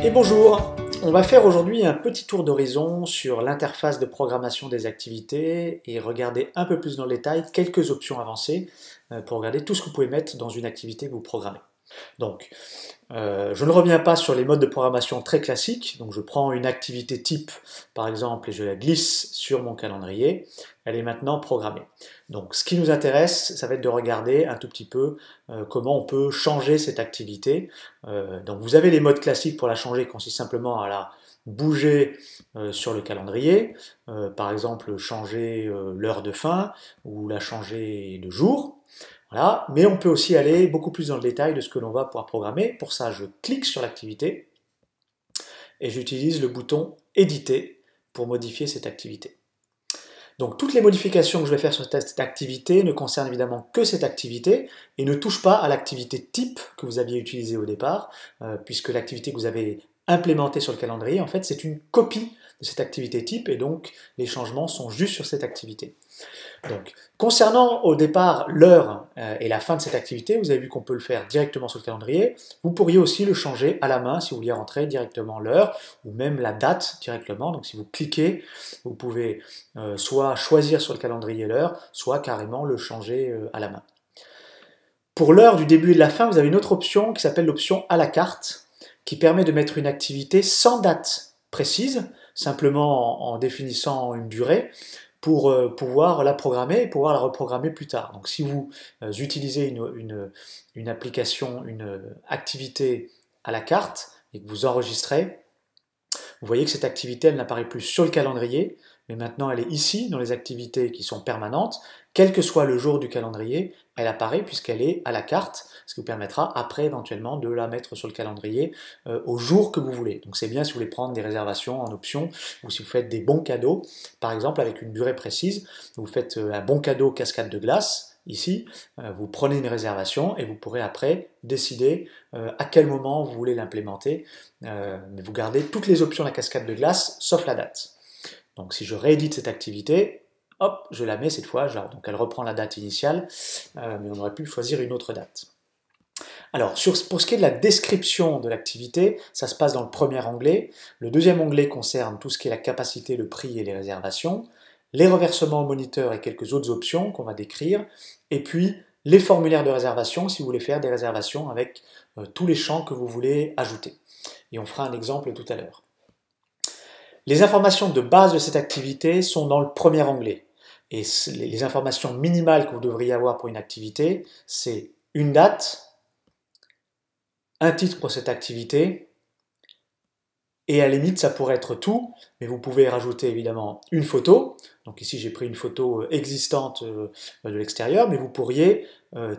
Et bonjour, on va faire aujourd'hui un petit tour d'horizon sur l'interface de programmation des activités et regarder un peu plus dans le détail quelques options avancées pour regarder tout ce que vous pouvez mettre dans une activité que vous programmez. Donc, je ne reviens pas sur les modes de programmation très classiques, donc je prends une activité type par exemple et je la glisse sur mon calendrier, elle est maintenant programmée. Donc ce qui nous intéresse, ça va être de regarder un tout petit peu comment on peut changer cette activité. Donc vous avez les modes classiques pour la changer, qui consistent simplement à la bouger sur le calendrier, par exemple changer l'heure de fin ou la changer de jour. Voilà. Mais on peut aussi aller beaucoup plus dans le détail de ce que l'on va pouvoir programmer. Pour ça, je clique sur l'activité et j'utilise le bouton Éditer pour modifier cette activité. Donc toutes les modifications que je vais faire sur cette activité ne concernent évidemment que cette activité et ne touchent pas à l'activité type que vous aviez utilisée au départ, puisque l'activité que vous avez implémentée sur le calendrier, en fait, c'est une copie de cette activité type et donc les changements sont juste sur cette activité. Donc, concernant au départ l'heure et la fin de cette activité, vous avez vu qu'on peut le faire directement sur le calendrier. Vous pourriez aussi le changer à la main si vous vouliez rentrer directement l'heure ou même la date directement. Donc si vous cliquez, vous pouvez soit choisir sur le calendrier l'heure, soit carrément le changer à la main. Pour l'heure du début et de la fin, vous avez une autre option qui s'appelle l'option à la carte, qui permet de mettre une activité sans date précise, simplement en définissant une durée, pour pouvoir la programmer et pouvoir la reprogrammer plus tard. Donc si vous utilisez une application, une activité à la carte et que vous enregistrez, vous voyez que cette activité, elle n'apparaît plus sur le calendrier, mais maintenant elle est ici, dans les activités qui sont permanentes. Quel que soit le jour du calendrier, elle apparaît puisqu'elle est à la carte, ce qui vous permettra après éventuellement de la mettre sur le calendrier au jour que vous voulez. Donc c'est bien si vous voulez prendre des réservations en option, ou si vous faites des bons cadeaux, par exemple avec une durée précise, vous faites un bon cadeau cascade de glace, ici, vous prenez une réservation et vous pourrez après décider à quel moment vous voulez l'implémenter, mais vous gardez toutes les options de la cascade de glace, sauf la date. Donc si je réédite cette activité, hop, je la mets cette fois, donc elle reprend la date initiale, mais on aurait pu choisir une autre date. Alors, pour ce qui est de la description de l'activité, ça se passe dans le premier onglet. Le deuxième onglet concerne tout ce qui est la capacité, le prix et les réservations, les reversements au moniteur et quelques autres options qu'on va décrire, et puis les formulaires de réservation si vous voulez faire des réservations avec tous les champs que vous voulez ajouter. Et on fera un exemple tout à l'heure. Les informations de base de cette activité sont dans le premier onglet. Et les informations minimales que vous devriez avoir pour une activité, c'est une date, un titre pour cette activité, et à la limite ça pourrait être tout, mais vous pouvez rajouter évidemment une photo. Donc ici j'ai pris une photo existante de l'extérieur, mais vous pourriez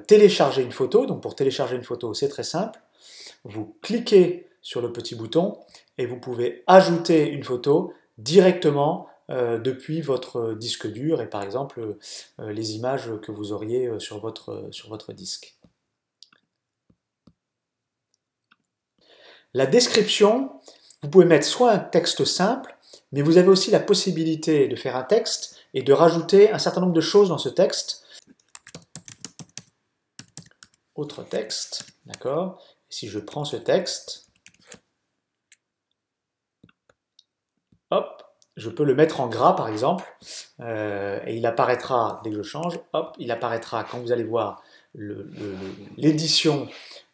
télécharger une photo. Donc pour télécharger une photo, c'est très simple. Vous cliquez sur le petit bouton et vous pouvez ajouter une photo directement depuis votre disque dur et par exemple les images que vous auriez sur votre disque. La description, vous pouvez mettre soit un texte simple, mais vous avez aussi la possibilité de faire un texte et de rajouter un certain nombre de choses dans ce texte. Autre texte, d'accord? Si je prends ce texte, hop, je peux le mettre en gras par exemple, et il apparaîtra, dès que je change, hop, il apparaîtra quand vous allez voir l'édition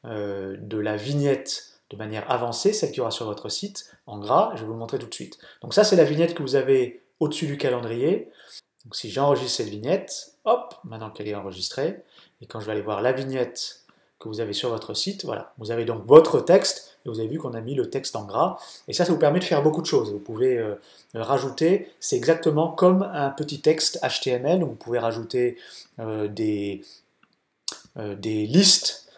de la vignette de manière avancée, celle qui aura sur votre site, en gras, je vais vous le montrer tout de suite. Donc ça c'est la vignette que vous avez au-dessus du calendrier. Donc si j'enregistre cette vignette, hop, maintenant qu'elle est enregistrée, et quand je vais aller voir la vignette que vous avez sur votre site, voilà, vous avez donc votre texte, et vous avez vu qu'on a mis le texte en gras, et ça vous permet de faire beaucoup de choses. Vous pouvez rajouter, c'est exactement comme un petit texte HTML, où vous pouvez rajouter des listes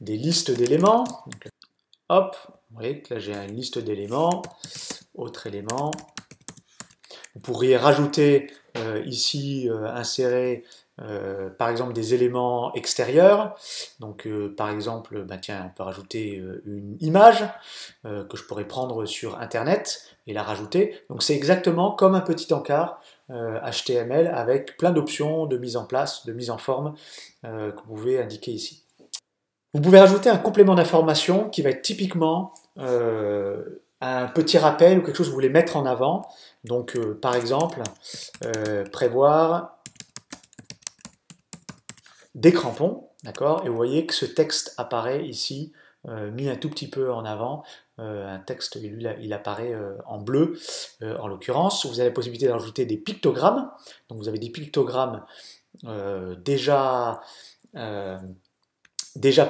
d'éléments. Hop, vous voyez que là j'ai une liste d'éléments, autre élément. Vous pourriez rajouter ici, insérer par exemple des éléments extérieurs. Donc par exemple, tiens, on peut rajouter une image que je pourrais prendre sur internet et la rajouter. Donc c'est exactement comme un petit encart HTML avec plein d'options de mise en place, de mise en forme que vous pouvez indiquer ici. Vous pouvez rajouter un complément d'information qui va être typiquement un petit rappel ou quelque chose que vous voulez mettre en avant. Donc, par exemple, prévoir des crampons, d'accord? Et vous voyez que ce texte apparaît ici, mis un tout petit peu en avant. Un texte, lui, il apparaît en bleu, en l'occurrence. Vous avez la possibilité d'ajouter des pictogrammes. Donc, vous avez des pictogrammes déjà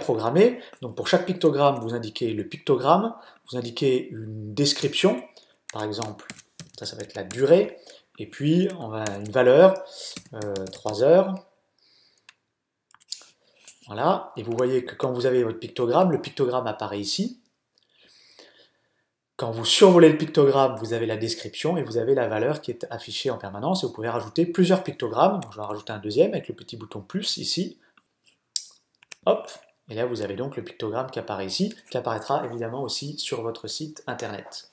programmé. Donc pour chaque pictogramme, vous indiquez le pictogramme, vous indiquez une description, par exemple, ça va être la durée, et puis on a une valeur, 3 heures. Voilà, et vous voyez que quand vous avez votre pictogramme, le pictogramme apparaît ici. Quand vous survolez le pictogramme, vous avez la description et vous avez la valeur qui est affichée en permanence, et vous pouvez rajouter plusieurs pictogrammes. Donc je vais en rajouter un deuxième avec le petit bouton plus ici. Hop, et là vous avez donc le pictogramme qui apparaît ici, qui apparaîtra évidemment aussi sur votre site internet.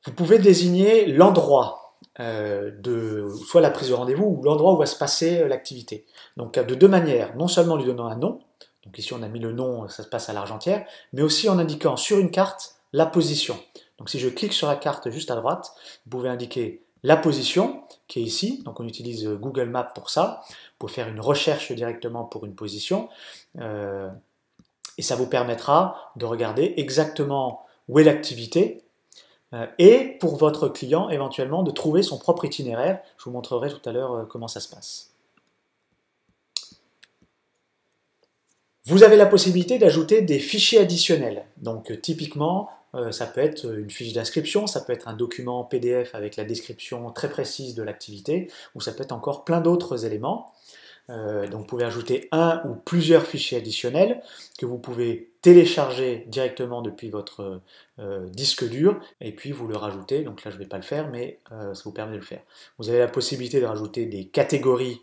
Vous pouvez désigner l'endroit soit la prise de rendez-vous ou l'endroit où va se passer l'activité. Donc de deux manières, non seulement en lui donnant un nom, donc ici on a mis le nom, ça se passe à l'Argentière, mais aussi en indiquant sur une carte la position. Donc si je clique sur la carte juste à droite, vous pouvez indiquer la position, qui est ici, donc on utilise Google Maps pour ça, pour faire une recherche directement pour une position, et ça vous permettra de regarder exactement où est l'activité, et pour votre client éventuellement de trouver son propre itinéraire. Je vous montrerai tout à l'heure comment ça se passe. Vous avez la possibilité d'ajouter des fichiers additionnels. Donc typiquement, ça peut être une fiche d'inscription, ça peut être un document PDF avec la description très précise de l'activité, ou ça peut être encore plein d'autres éléments. Donc vous pouvez ajouter un ou plusieurs fichiers additionnels que vous pouvez télécharger directement depuis votre disque dur, et puis vous le rajoutez. Donc là je ne vais pas le faire, mais ça vous permet de le faire. Vous avez la possibilité de rajouter des catégories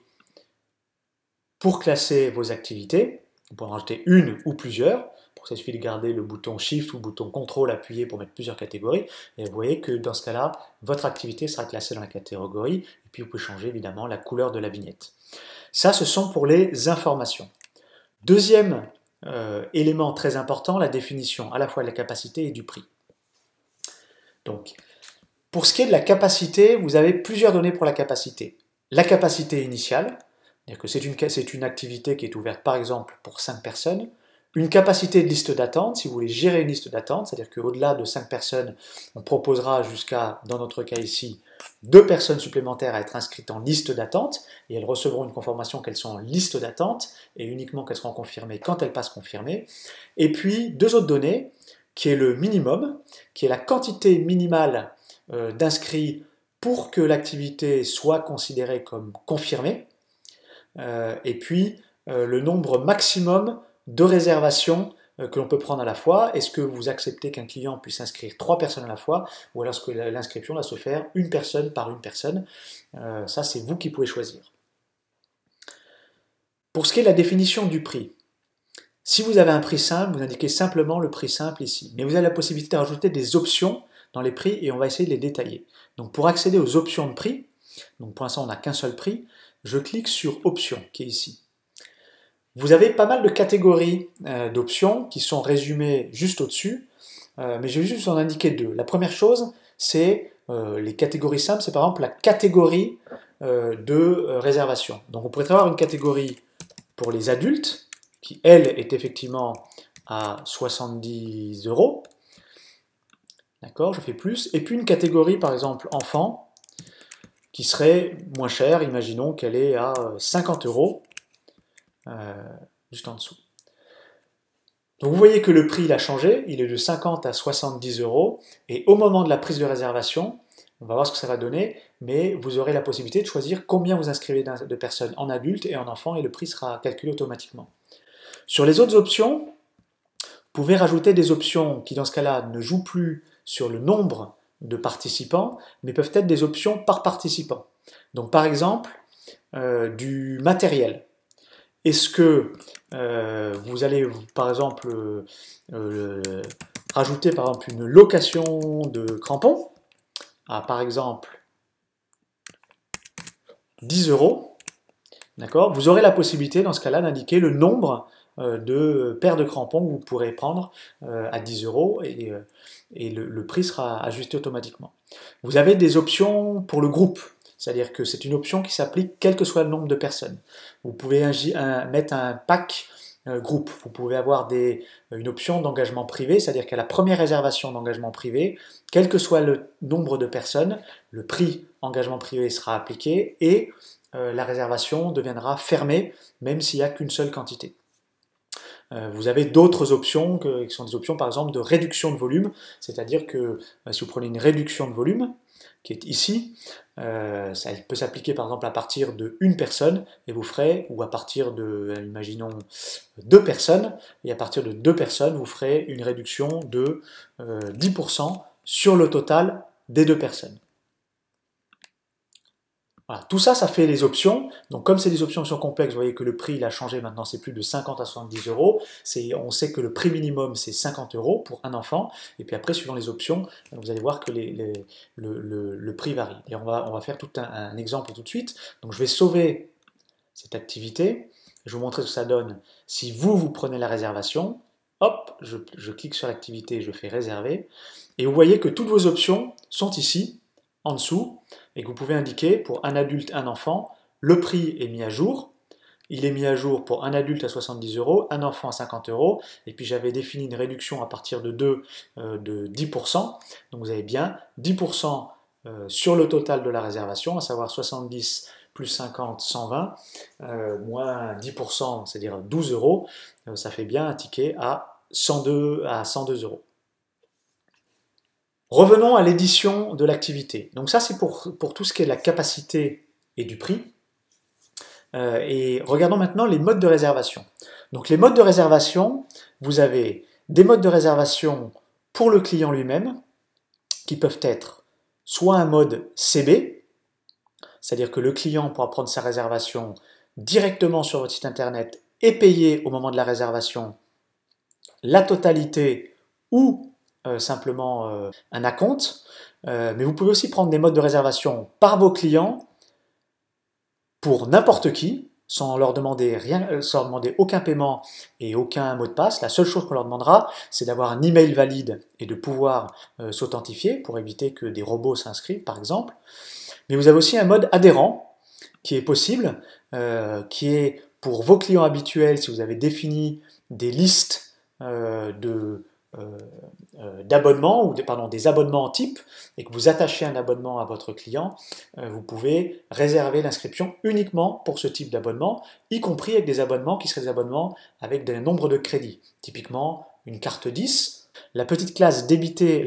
pour classer vos activités. Vous pouvez en rajouter une ou plusieurs. Pour ça, il suffit de garder le bouton Shift ou le bouton Contrôle appuyé pour mettre plusieurs catégories. Et vous voyez que dans ce cas-là, votre activité sera classée dans la catégorie. Et puis vous pouvez changer évidemment la couleur de la vignette. Ça, ce sont pour les informations. Deuxième élément très important, la définition à la fois de la capacité et du prix. Donc, pour ce qui est de la capacité, vous avez plusieurs données pour la capacité. La capacité initiale, c'est-à-dire que c'est une activité qui est ouverte par exemple pour 5 personnes. Une capacité de liste d'attente, si vous voulez gérer une liste d'attente, c'est-à-dire qu'au-delà de 5 personnes, on proposera jusqu'à, dans notre cas ici, 2 personnes supplémentaires à être inscrites en liste d'attente, et elles recevront une confirmation qu'elles sont en liste d'attente, et uniquement qu'elles seront confirmées quand elles passent confirmées. Et puis, deux autres données, qui est le minimum, qui est la quantité minimale d'inscrits pour que l'activité soit considérée comme confirmée, et puis le nombre maximum de réservations que l'on peut prendre à la fois. Est-ce que vous acceptez qu'un client puisse inscrire 3 personnes à la fois, ou alors est-ce que l'inscription doit se faire une personne par une personne? Ça, c'est vous qui pouvez choisir. Pour ce qui est de la définition du prix, si vous avez un prix simple, vous indiquez simplement le prix simple ici. Mais vous avez la possibilité de rajouter des options dans les prix et on va essayer de les détailler. Donc pour accéder aux options de prix, donc pour l'instant on n'a qu'un seul prix, je clique sur Options qui est ici. Vous avez pas mal de catégories d'options qui sont résumées juste au-dessus, mais je vais juste vous en indiquer deux. La première chose, c'est les catégories simples, c'est par exemple la catégorie de réservation. Donc on pourrait avoir une catégorie pour les adultes, qui elle est effectivement à 70 €. D'accord, je fais plus. Et puis une catégorie par exemple enfant, qui serait moins chère, imaginons qu'elle est à 50 €, juste en dessous. Donc vous voyez que le prix il a changé, il est de 50 à 70 €, et au moment de la prise de réservation, on va voir ce que ça va donner, mais vous aurez la possibilité de choisir combien vous inscrivez de personnes en adulte et en enfant, et le prix sera calculé automatiquement. Sur les autres options, vous pouvez rajouter des options qui dans ce cas-là ne jouent plus sur le nombre de participants, mais peuvent être des options par participant. Donc par exemple, du matériel. Est-ce que vous allez par exemple rajouter par exemple une location de crampons à par exemple 10 €, D'accord? Vous aurez la possibilité dans ce cas-là d'indiquer le nombre de paires de crampons que vous pourrez prendre à 10 euros et le prix sera ajusté automatiquement. Vous avez des options pour le groupe, c'est-à-dire que c'est une option qui s'applique quel que soit le nombre de personnes. Vous pouvez mettre un pack groupe. Vous pouvez avoir une option d'engagement privé, c'est-à-dire qu'à la première réservation d'engagement privé, quel que soit le nombre de personnes, le prix engagement privé sera appliqué et la réservation deviendra fermée, même s'il n'y a qu'une seule quantité. Vous avez d'autres options qui sont des options par exemple de réduction de volume, c'est-à-dire que si vous prenez une réduction de volume, qui est ici, ça peut s'appliquer par exemple à partir de une personne, et vous ferez, ou à partir de, imaginons, 2 personnes, et à partir de 2 personnes, vous ferez une réduction de 10% sur le total des 2 personnes. Voilà, tout ça, ça fait les options. Donc comme c'est des options qui sont complexes, vous voyez que le prix il a changé maintenant, c'est plus de 50 à 70 euros. On sait que le prix minimum c'est 50 euros pour un enfant. Et puis après, suivant les options, vous allez voir que le prix varie. Et on va faire tout un exemple tout de suite. Donc je vais sauver cette activité. Je vais vous montrer ce que ça donne si vous prenez la réservation. Hop, je clique sur l'activité, je fais réserver. Et vous voyez que toutes vos options sont ici, en dessous, et que vous pouvez indiquer pour un adulte, un enfant, le prix est mis à jour. Il est mis à jour pour un adulte à 70 euros, un enfant à 50 euros, et puis j'avais défini une réduction à partir de 10%. Donc vous avez bien 10% sur le total de la réservation, à savoir 70 plus 50, 120, moins 10%, c'est-à-dire 12 euros, ça fait bien un ticket à 102 euros. Revenons à l'édition de l'activité. Donc ça, c'est pour tout ce qui est de la capacité et du prix. Et regardons maintenant les modes de réservation. Donc les modes de réservation, vous avez des modes de réservation pour le client lui-même, qui peuvent être soit un mode CB, c'est-à-dire que le client pourra prendre sa réservation directement sur votre site internet et payer au moment de la réservation la totalité ou simplement un acompte, mais vous pouvez aussi prendre des modes de réservation par vos clients pour n'importe qui, sans leur demander sans demander aucun paiement et aucun mot de passe. La seule chose qu'on leur demandera, c'est d'avoir un email valide et de pouvoir s'authentifier pour éviter que des robots s'inscrivent, par exemple. Mais vous avez aussi un mode adhérent qui est possible, qui est pour vos clients habituels, si vous avez défini des listes d'abonnements ou des abonnements en type et que vous attachez un abonnement à votre client, vous pouvez réserver l'inscription uniquement pour ce type d'abonnement, y compris avec des abonnements qui seraient des abonnements avec des nombres de crédits. Typiquement, une carte 10, la petite case débiter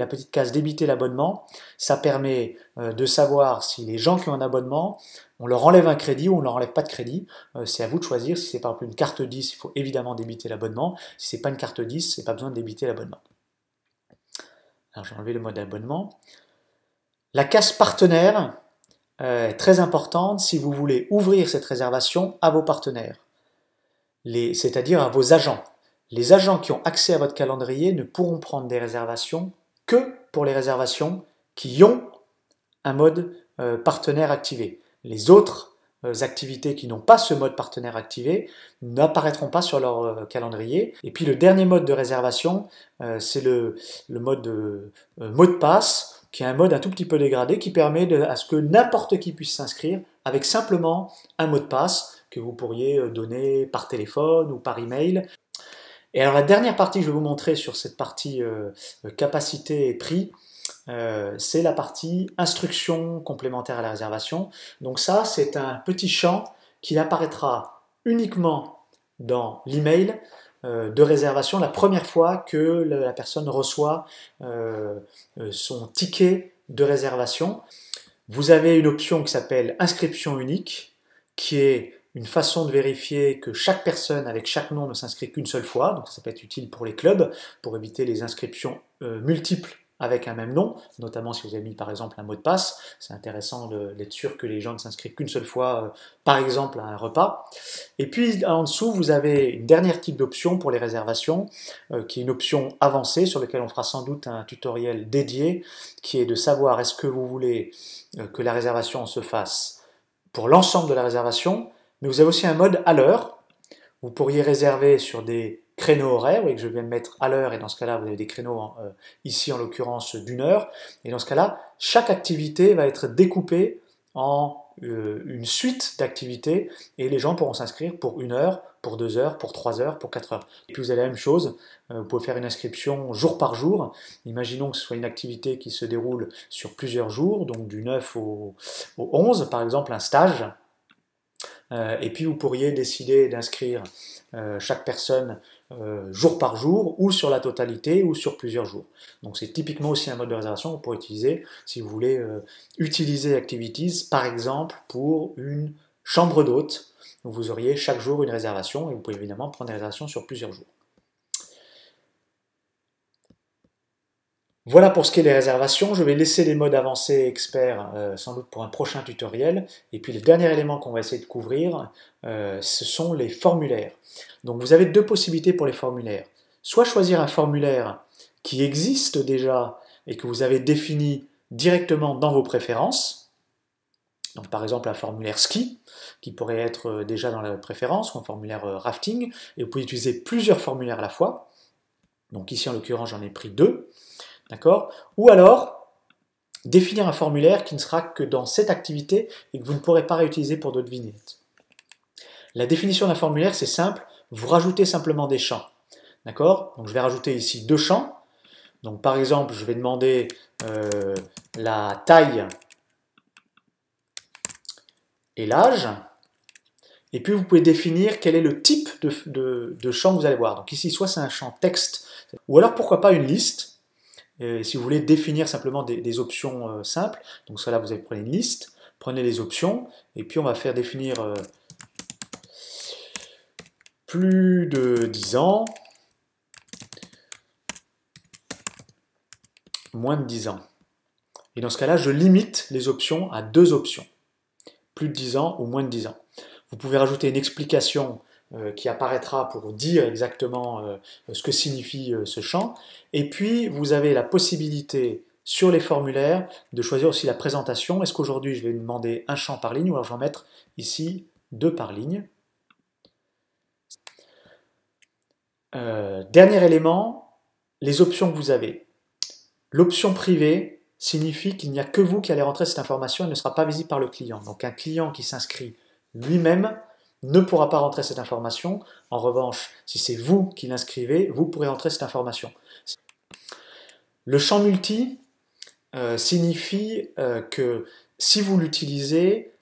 l'abonnement, ça permet de savoir si les gens qui ont un abonnement, on leur enlève un crédit ou on leur enlève pas de crédit. C'est à vous de choisir. Si c'est par exemple une carte 10, il faut évidemment débiter l'abonnement. Si c'est pas une carte 10, c'est pas besoin de débiter l'abonnement. Alors j'ai enlevé le mode abonnement. La case partenaire est très importante si vous voulez ouvrir cette réservation à vos partenaires, c'est-à-dire à vos agents. Les agents qui ont accès à votre calendrier ne pourront prendre des réservations que pour les réservations qui ont un mode partenaire activé. Les autres activités qui n'ont pas ce mode partenaire activé n'apparaîtront pas sur leur calendrier. Et puis le dernier mode de réservation, c'est le mode mot de passe, qui est un mode un tout petit peu dégradé, qui permet à ce que n'importe qui puisse s'inscrire avec simplement un mot de passe que vous pourriez donner par téléphone ou par email. Et alors la dernière partie que je vais vous montrer sur cette partie capacité et prix, c'est la partie instruction complémentaire à la réservation. Donc ça, c'est un petit champ qui apparaîtra uniquement dans l'email de réservation la première fois que la personne reçoit son ticket de réservation. Vous avez une option qui s'appelle inscription unique, qui est une façon de vérifier que chaque personne avec chaque nom ne s'inscrit qu'une seule fois. Donc ça peut être utile pour les clubs, pour éviter les inscriptions multiples avec un même nom, notamment si vous avez mis par exemple un mot de passe. C'est intéressant d'être sûr que les gens ne s'inscrivent qu'une seule fois, par exemple à un repas. Et puis en dessous, vous avez une dernière type d'option pour les réservations, qui est une option avancée sur laquelle on fera sans doute un tutoriel dédié, qui est de savoir est-ce que vous voulez que la réservation se fasse pour l'ensemble de la réservation, Mais vous avez aussi un mode à l'heure. Vous pourriez réserver sur des créneaux horaires, vous voyez que je viens de mettre à l'heure, et dans ce cas-là, vous avez des créneaux, ici en l'occurrence d'une heure, et dans ce cas-là, chaque activité va être découpée en une suite d'activités, et les gens pourront s'inscrire pour 1 heure, pour 2 heures, pour 3 heures, pour 4 heures. Et puis vous avez la même chose, vous pouvez faire une inscription jour par jour. Imaginons que ce soit une activité qui se déroule sur plusieurs jours, donc du 9 au 11, par exemple un stage. Et puis vous pourriez décider d'inscrire chaque personne jour par jour, ou sur la totalité, ou sur plusieurs jours. Donc c'est typiquement aussi un mode de réservation que vous pourrez utiliser si vous voulez utiliser Activities, par exemple pour une chambre d'hôte. Vous auriez chaque jour une réservation, et vous pouvez évidemment prendre des réservations sur plusieurs jours. Voilà pour ce qui est des réservations. Je vais laisser les modes avancés et experts sans doute pour un prochain tutoriel. Et puis le dernier élément qu'on va essayer de couvrir, ce sont les formulaires. Donc vous avez deux possibilités pour les formulaires. Soit choisir un formulaire qui existe déjà et que vous avez défini directement dans vos préférences. Donc par exemple un formulaire ski, qui pourrait être déjà dans la préférence, ou un formulaire rafting. Et vous pouvez utiliser plusieurs formulaires à la fois. Donc ici en l'occurrence j'en ai pris 2. D'accord? Ou alors, définir un formulaire qui ne sera que dans cette activité et que vous ne pourrez pas réutiliser pour d'autres vignettes. La définition d'un formulaire, c'est simple, vous rajoutez simplement des champs. D'accord? Donc je vais rajouter ici 2 champs. Donc par exemple, je vais demander la taille et l'âge. Et puis vous pouvez définir quel est le type de champ que vous allez voir. Donc ici, soit c'est un champ texte, ou alors pourquoi pas une liste. Et si vous voulez définir simplement des options simples, donc ça là vous prenez une liste, prenez les options, et puis on va faire définir plus de 10 ans, moins de 10 ans. Et dans ce cas-là, je limite les options à 2 options, plus de 10 ans ou moins de 10 ans. Vous pouvez rajouter une explication qui apparaîtra pour dire exactement ce que signifie ce champ. Et puis, vous avez la possibilité sur les formulaires de choisir aussi la présentation. Est-ce qu'aujourd'hui, je vais demander un champ par ligne, ou alors je vais en mettre ici 2 par ligne. Dernier élément, les options que vous avez. L'option privée signifie qu'il n'y a que vous qui allez rentrer cette information et ne sera pas visible par le client. Donc un client qui s'inscrit lui-même ne pourra pas rentrer cette information. En revanche, si c'est vous qui l'inscrivez, vous pourrez rentrer cette information. Le champ multi signifie que si vous l'utilisez,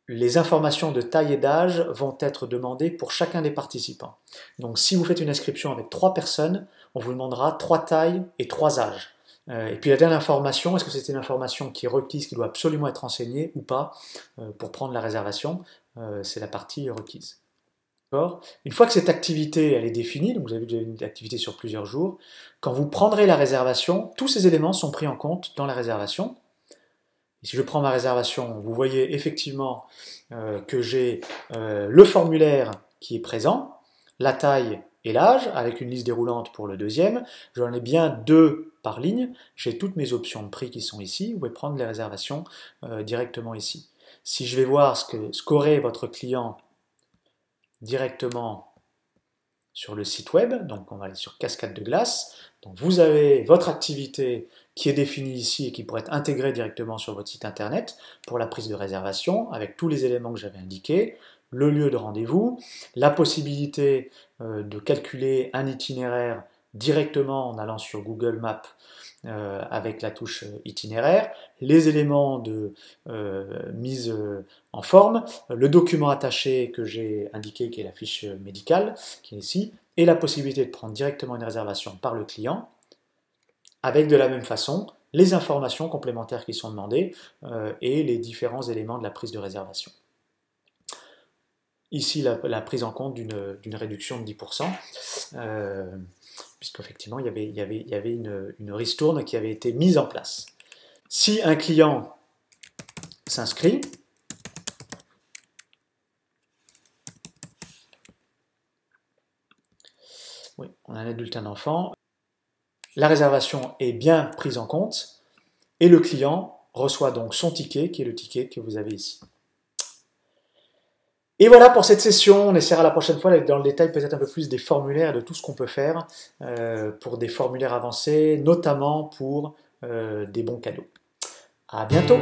les informations de taille et d'âge vont être demandées pour chacun des participants. Donc si vous faites une inscription avec 3 personnes, on vous demandera 3 tailles et 3 âges. Et puis la dernière information, est-ce que c'est une information qui est requise, qui doit absolument être enseignée ou pas pour prendre la réservation? C'est la partie requise. Une fois que cette activité elle est définie, donc vous avez déjà une activité sur plusieurs jours, quand vous prendrez la réservation, tous ces éléments sont pris en compte dans la réservation. Et si je prends ma réservation, vous voyez effectivement que j'ai le formulaire qui est présent, la taille et l'âge, avec une liste déroulante pour le deuxième. J'en ai bien 2 par ligne. J'ai toutes mes options de prix qui sont ici. Vous pouvez prendre les réservations directement ici. Si je vais voir ce qu'aurait votre client directement sur le site web, donc on va aller sur Cascade de glace. Donc vous avez votre activité qui est définie ici et qui pourrait être intégrée directement sur votre site internet pour la prise de réservation avec tous les éléments que j'avais indiqués, le lieu de rendez-vous, la possibilité de calculer un itinéraire directement en allant sur Google Maps avec la touche itinéraire, les éléments de mise en forme, le document attaché que j'ai indiqué qui est la fiche médicale qui est ici, et la possibilité de prendre directement une réservation par le client avec de la même façon les informations complémentaires qui sont demandées et les différents éléments de la prise de réservation. Ici, la prise en compte d'une réduction de 10%, puisqu'effectivement, il y avait une ristourne qui avait été mise en place. Si un client s'inscrit, oui, on a un adulte, un enfant, la réservation est bien prise en compte, et le client reçoit donc son ticket, qui est le ticket que vous avez ici. Et voilà pour cette session, on essaiera la prochaine fois d'aller dans le détail peut-être un peu plus des formulaires, de tout ce qu'on peut faire pour des formulaires avancés, notamment pour des bons cadeaux. À bientôt!